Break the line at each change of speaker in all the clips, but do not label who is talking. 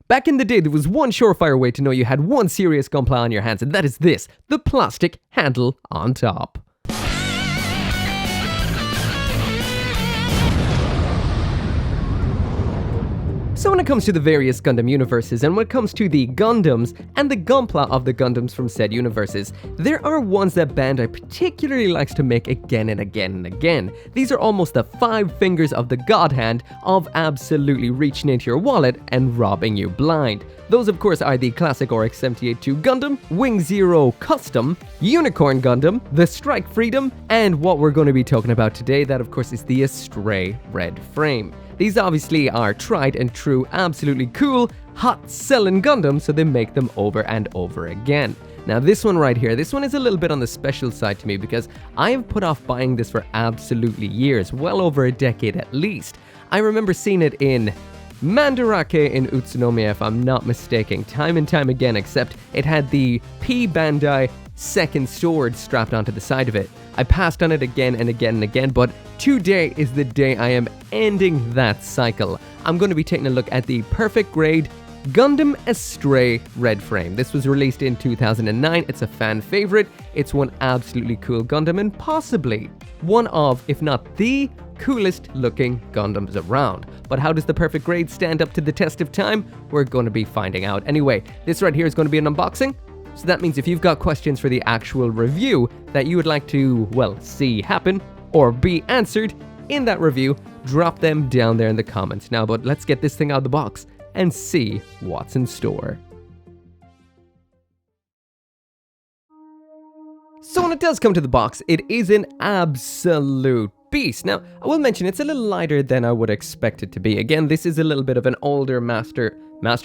Back in the day, there was one surefire way to know you had one serious gunpla on your hands, and that is this, the plastic handle on top. So when it comes to the various Gundam universes, and when it comes to the Gundams and the gunpla of the Gundams from said universes, there are ones that Bandai particularly likes to make again and again and again. These are almost the 5 fingers of the god hand of absolutely reaching into your wallet and robbing you blind. Those of course are the classic RX 78-2 Gundam, Wing Zero Custom, Unicorn Gundam, the Strike Freedom, and what we're going to be talking about today, that of course is the Astray Red Frame. These obviously are tried and true, absolutely cool, hot-selling Gundams, so they make them over and over again. Now this one right here, this one is a little bit on the special side to me because I have put off buying this for absolutely years, well over a decade at least. I remember seeing it in Mandarake in Utsunomiya, if I'm not mistaken, time and time again, except it had the P Bandai second sword strapped onto the side of it. I passed on it again and again and again, but today is the day I am ending that cycle. I'm going to be taking a look at the perfect grade Gundam Astray Red Frame. This was released in 2009. It's a fan favorite. It's one absolutely cool Gundam and possibly one of, if not the coolest looking Gundams around. But how does the perfect grade stand up to the test of time? We're going to be finding out. Anyway, this right here is going to be an unboxing. So that means if you've got questions for the actual review that you would like to, well, see happen or be answered in that review, drop them down there in the comments now. But let's get this thing out of the box and see what's in store. So when it does come to the box, it is an absolute beast. Now, I will mention it's a little lighter than I would expect it to be. Again, this is a little bit of an older Master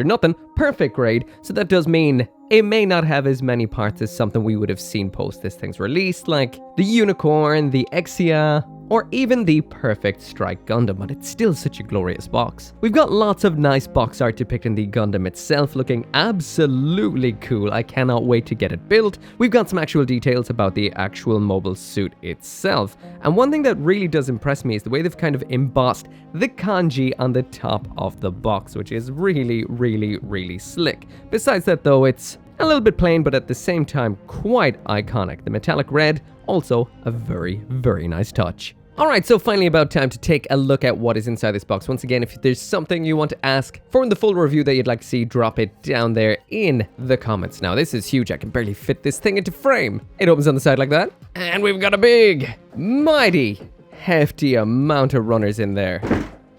nothing, perfect grade, so that does mean it may not have as many parts as something we would have seen post this thing's release, like the Unicorn, the Exia, or even the Perfect Strike Gundam, but it's still such a glorious box. We've got lots of nice box art depicting the Gundam itself, looking absolutely cool. I cannot wait to get it built. We've got some actual details about the actual mobile suit itself. And one thing that really does impress me is the way they've kind of embossed the kanji on the top of the box, which is really, really, really slick. Besides that though, it's a little bit plain, but at the same time quite iconic. The metallic red, also a very, very nice touch. Alright, so finally about time to take a look at what is inside this box. Once again, if there's something you want to ask for in the full review that you'd like to see, drop it down there in the comments. Now, this is huge. I can barely fit this thing into frame. It opens on the side like that. And we've got a big, mighty, hefty amount of runners in there.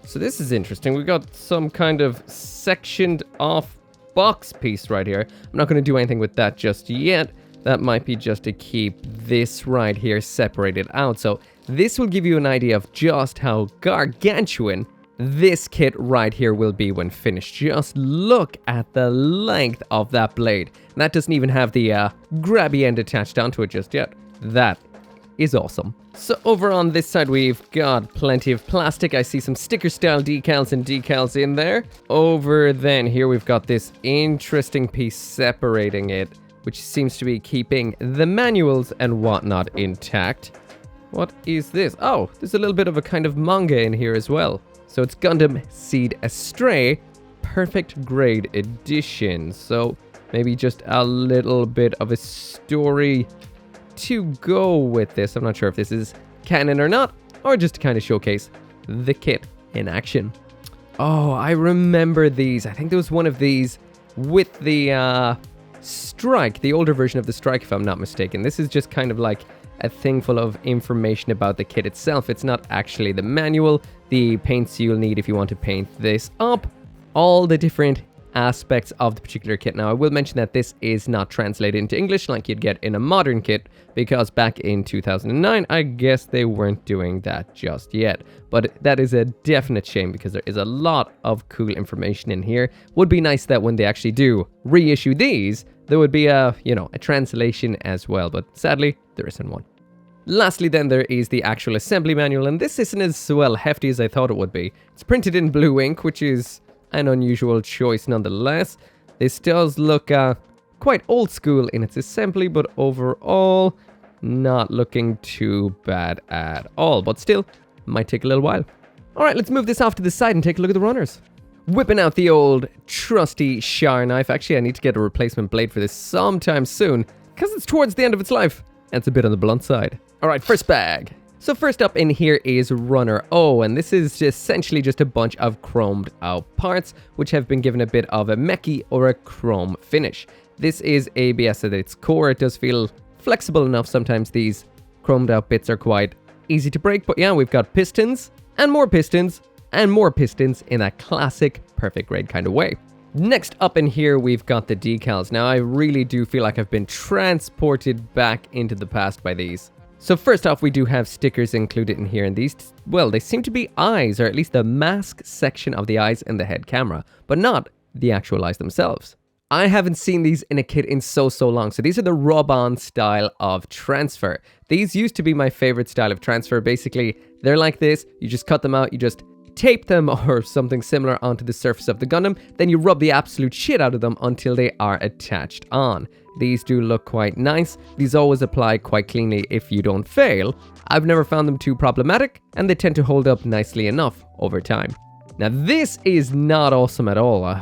So this is interesting. We've got some kind of sectioned off box piece right here. I'm not going to do anything with that just yet. That might be just to keep this right here separated out. So this will give you an idea of just how gargantuan this kit right here will be when finished. Just look at the length of that blade. And that doesn't even have the grabby end attached onto it just yet. That is awesome. So over on this side, we've got plenty of plastic. I see some sticker style decals and decals in there. Over then here, we've got this interesting piece separating it, which seems to be keeping the manuals and whatnot intact. What is this? Oh, there's a little bit of a kind of manga in here as well. So it's Gundam Seed Astray, Perfect Grade Edition. So maybe just a little bit of a story to go with this. I'm not sure if this is canon or not, or just to kind of showcase the kit in action. Oh, I remember these. I think there was one of these with the Strike, the older version of the Strike, if I'm not mistaken. This is just kind of like a thing full of information about the kit itself. It's not actually the manual, the paints you'll need if you want to paint this up, all the different aspects of the particular kit. Now, I will mention that this is not translated into English like you'd get in a modern kit, because back in 2009, I guess they weren't doing that just yet. But that is a definite shame because there is a lot of cool information in here. Would be nice that when they actually do reissue these, there would be a translation as well, but sadly, there isn't one. Lastly then, there is the actual assembly manual, and this isn't as well hefty as I thought it would be. It's printed in blue ink, which is an unusual choice nonetheless. This does look quite old school in its assembly, but overall, not looking too bad at all. But still, might take a little while. Alright, let's move this off to the side and take a look at the runners. Whipping out the old trusty Char knife. Actually, I need to get a replacement blade for this sometime soon, because it's towards the end of its life, and it's a bit on the blunt side. Alright, first bag. So first up in here is Runner O, and this is essentially just a bunch of chromed out parts, which have been given a bit of a mechy or a chrome finish. This is ABS at its core. It does feel flexible enough. Sometimes these chromed out bits are quite easy to break, but yeah, we've got pistons, and more pistons, and more pistons in that classic perfect grade kind of way. Next up in here, we've got the decals. Now, I really do feel like I've been transported back into the past by these. So first off, we do have stickers included in here, and these, well, they seem to be eyes, or at least the mask section of the eyes in the head camera, but not the actual eyes themselves. I haven't seen these in a kit in so long. So these are the rub-on style of transfer. These used to be my favorite style of transfer. Basically, they're like this. You just cut them out, you just tape them or something similar onto the surface of the Gundam, then you rub the absolute shit out of them until they are attached on. These do look quite nice. These always apply quite cleanly if you don't fail. I've never found them too problematic, and they tend to hold up nicely enough over time. Now this is not awesome at all.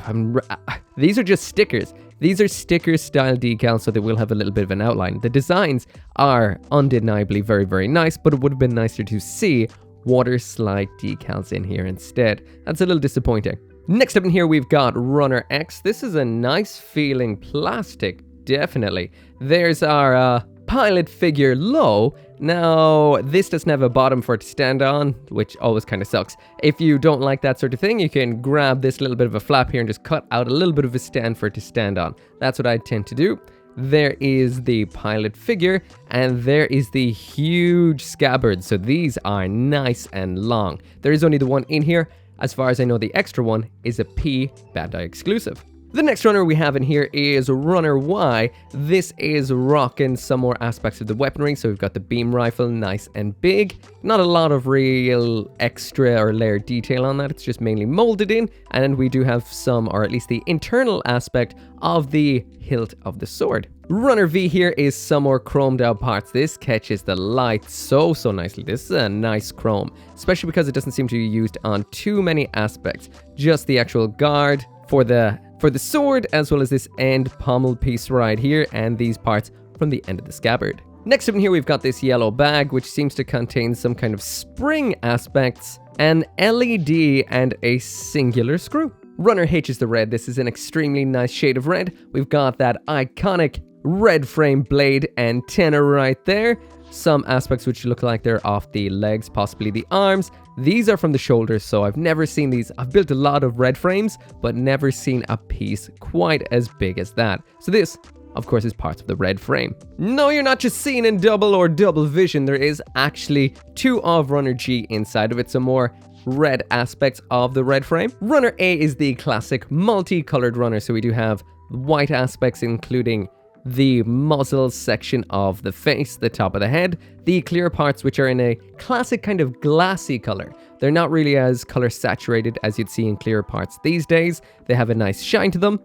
These are just stickers. These are sticker style decals, so they will have a little bit of an outline. The designs are undeniably very nice, but it would have been nicer to see water slide decals in here instead. That's a little disappointing. Next up in here, we've got Runner X. This is a nice feeling plastic, definitely. There's our pilot figure low. Now, this doesn't have a bottom for it to stand on, which always kind of sucks. If you don't like that sort of thing, you can grab this little bit of a flap here and just cut out a little bit of a stand for it to stand on. That's what I tend to do. There is the pilot figure, and there is the huge scabbard. So these are nice and long. There is only the one in here. As far as I know, the extra one is a P Bandai exclusive. The next runner we have in here is Runner Y. This is rocking some more aspects of the weaponry. So we've got the beam rifle, nice and big. Not a lot of real extra or layered detail on that. It's just mainly molded in. And we do have some, or at least the internal aspect of the hilt of the sword. Runner V here is some more chromed out parts. This catches the light so nicely. This is a nice chrome, especially because it doesn't seem to be used on too many aspects. Just the actual guard for the sword, as well as this end pommel piece right here, and these parts from the end of the scabbard. Next up in here, we've got this yellow bag, which seems to contain some kind of spring aspects, an LED, and a singular screw. Runner H is the red. This is an extremely nice shade of red. We've got that iconic red frame blade antenna right there. Some aspects which look like they're off the legs, possibly the arms. These are from the shoulders, so I've never seen these. I've built a lot of red frames, but never seen a piece quite as big as that. So this, of course, is part of the red frame. No, you're not just seeing in double vision. There is actually two of Runner G inside of it, some more red aspects of the red frame. Runner A is the classic multicolored runner, so we do have white aspects, including the muzzle section of the face, the top of the head, the clear parts which are in a classic kind of glassy color. They're not really as color saturated as you'd see in clear parts these days. They have a nice shine to them,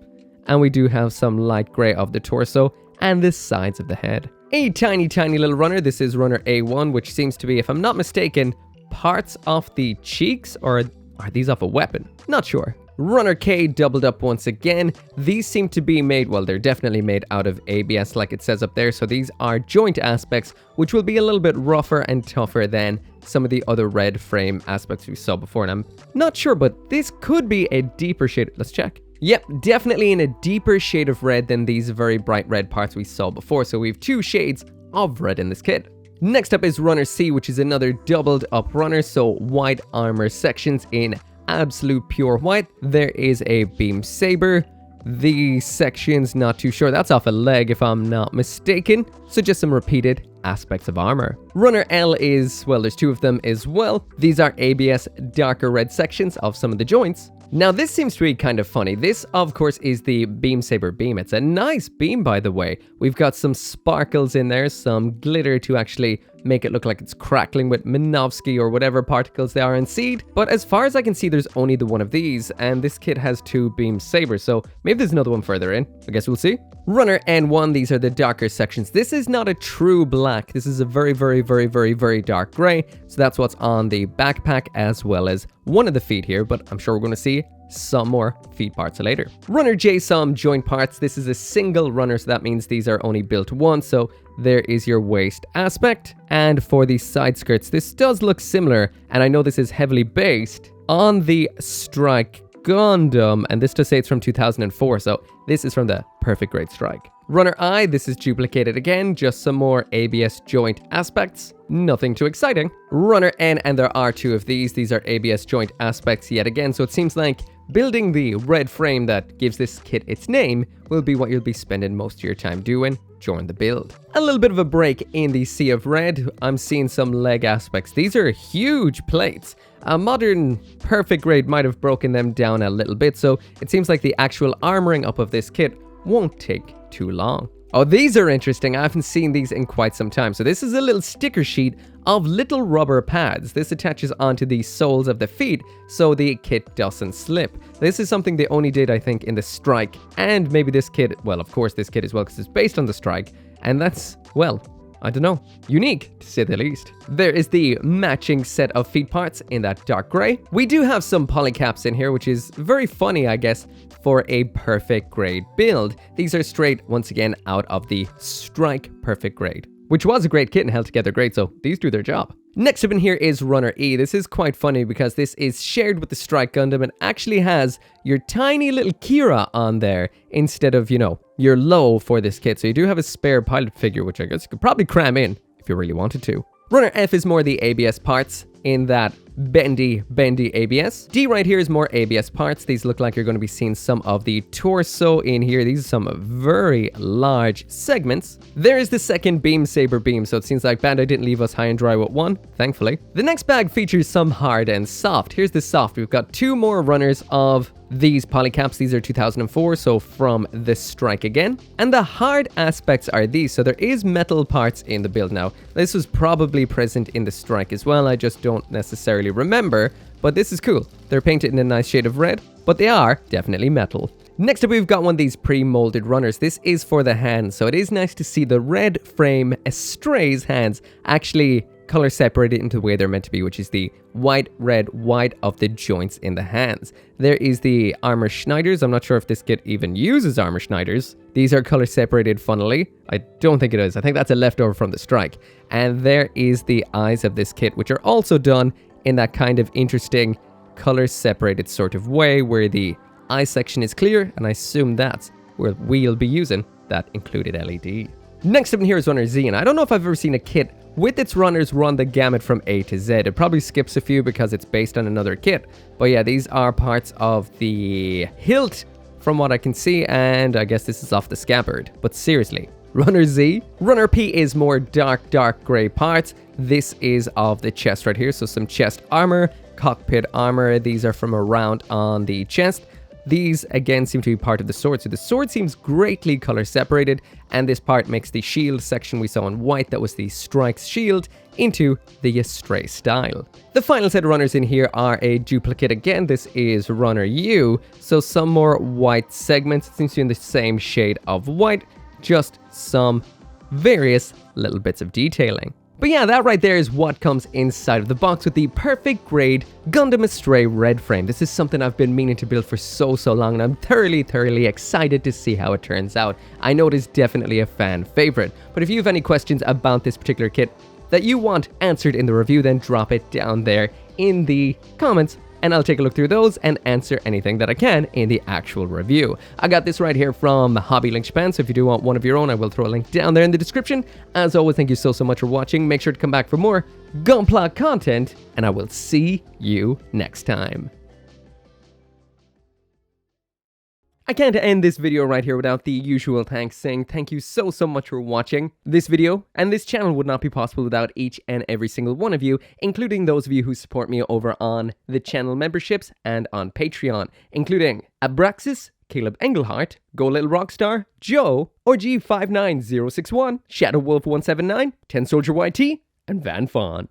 and we do have some light gray of the torso and the sides of the head. A tiny little runner. This is Runner A1, which seems to be, if I'm not mistaken, parts off the cheeks, or are these off a weapon? Not sure. Runner K doubled up once again. These seem to be made, well, they're definitely made out of ABS like it says up there. So these are joint aspects, which will be a little bit rougher and tougher than some of the other red frame aspects we saw before. And I'm not sure, but this could be a deeper shade. Let's check. Yep, definitely in a deeper shade of red than these very bright red parts we saw before. So we have two shades of red in this kit. Next up is Runner C, which is another doubled up runner. So white armor sections in absolute pure white. There is a beam saber. The section's not too sure. That's off a leg if I'm not mistaken. So just some repeated aspects of armor. Runner L is, well, there's two of them as well. These are ABS darker red sections of some of the joints. Now this seems to be kind of funny. This, of course, is the beam saber beam. It's a nice beam, by the way. We've got some sparkles in there, some glitter to actually make it look like it's crackling with Minovsky or whatever particles they are in seed. But as far as I can see, there's only the one of these, and this kit has two beam sabers, so maybe there's another one further in. I guess we'll see. Runner N1, these are the darker sections. This is not a true black. This is a very dark gray. So that's what's on the backpack as well as one of the feet here, but I'm sure we're going to see some more feet parts later. Runner J, some joint parts. This is a single runner, so that means these are only built once, so there is your waist aspect. And for the side skirts, this does look similar, and I know this is heavily based on the Strike Gundam, and this does say it's from 2004, so this is from the Perfect Grade Strike. Runner I, this is duplicated again, just some more ABS joint aspects. Nothing too exciting. Runner N, and there are two of these. These are ABS joint aspects yet again, so it seems like building the red frame that gives this kit its name will be what you'll be spending most of your time doing during the build. A little bit of a break in the sea of red. I'm seeing some leg aspects. These are huge plates. A modern Perfect Grade might have broken them down a little bit, so it seems like the actual armoring up of this kit won't take too long. Oh, these are interesting. I haven't seen these in quite some time. So this is a little sticker sheet of little rubber pads. This attaches onto the soles of the feet so the kit doesn't slip. This is something they only did, I think, in the Strike, and maybe this kit, well, of course this kit as well, because it's based on the Strike, and that's, well, I don't know, unique to say the least. There is the matching set of feet parts in that dark gray. We do have some polycaps in here, which is very funny, I guess, for a Perfect Grade build. These are straight, once again, out of the Strike Perfect Grade, which was a great kit and held together great, so these do their job. Next up in here is Runner E. This is quite funny because this is shared with the Strike Gundam and actually has your tiny little Kira on there instead of, you know, your low for this kit. So you do have a spare pilot figure, which I guess you could probably cram in if you really wanted to. Runner F is more the ABS parts in that bendy ABS. D right here is more ABS parts. These look like you're going to be seeing some of the torso in here. These are some very large segments. There is the second Beam Saber beam, so it seems like Bandai didn't leave us high and dry with one, thankfully. The next bag features some hard and soft. Here's the soft. We've got two more runners of these polycaps. These are 2004, so from the Strike again. And the hard aspects are these, so there is metal parts in the build now. This was probably present in the Strike as well, I just don't necessarily remember, but this is cool. They're painted in a nice shade of red, but they are definitely metal. Next up, we've got one of these pre-molded runners. This is for the hands, so it is nice to see the Red Frame Astray's hands actually color separated into the way they're meant to be, which is the white, red, white of the joints in the hands. There is the armor schneiders. I'm not sure if this kit even uses armor schneiders. These are color separated funnily. I don't think it is. I think that's a leftover from the Strike. And there is the eyes of this kit, which are also done in that kind of interesting color separated sort of way where the eye section is clear, and I assume that's where we'll be using that included LED. Next up in here is Runner Z, and I don't know if I've ever seen a kit with its runners run the gamut from A to Z. It probably skips a few because it's based on another kit. But yeah, these are parts of the hilt from what I can see, and I guess this is off the scabbard. But seriously, Runner Z. Runner P is more dark gray parts. This is of the chest right here, so some chest armor, cockpit armor. These are from around on the chest. These, again, seem to be part of the sword. So the sword seems greatly color separated, and this part makes the shield section we saw in white, that was the Strike's shield, into the Astray style. The final set of runners in here are a duplicate again. This is Runner U, so some more white segments. It seems to be in the same shade of white, just some various little bits of detailing. But yeah, that right there is what comes inside of the box with the Perfect Grade Gundam Astray Red Frame. This is something I've been meaning to build for so long, and I'm thoroughly excited to see how it turns out. I know it is definitely a fan favorite, but if you have any questions about this particular kit that you want answered in the review, then drop it down there in the comments, and I'll take a look through those and answer anything that I can in the actual review. I got this right here from Hobby Link Japan, so if you do want one of your own, I will throw a link down there in the description. As always, thank you so much for watching. Make sure to come back for more Gunpla content, and I will see you next time. I can't end this video right here without the usual thanks, saying thank you so much for watching. This video and this channel would not be possible without each and every single one of you, including those of you who support me over on the channel memberships and on Patreon, including Abraxas, Caleb Engelhart, Go Little Rockstar, Joe, OG59061, Shadow Wolf 179, 10 Soldier YT, and Van Fawn.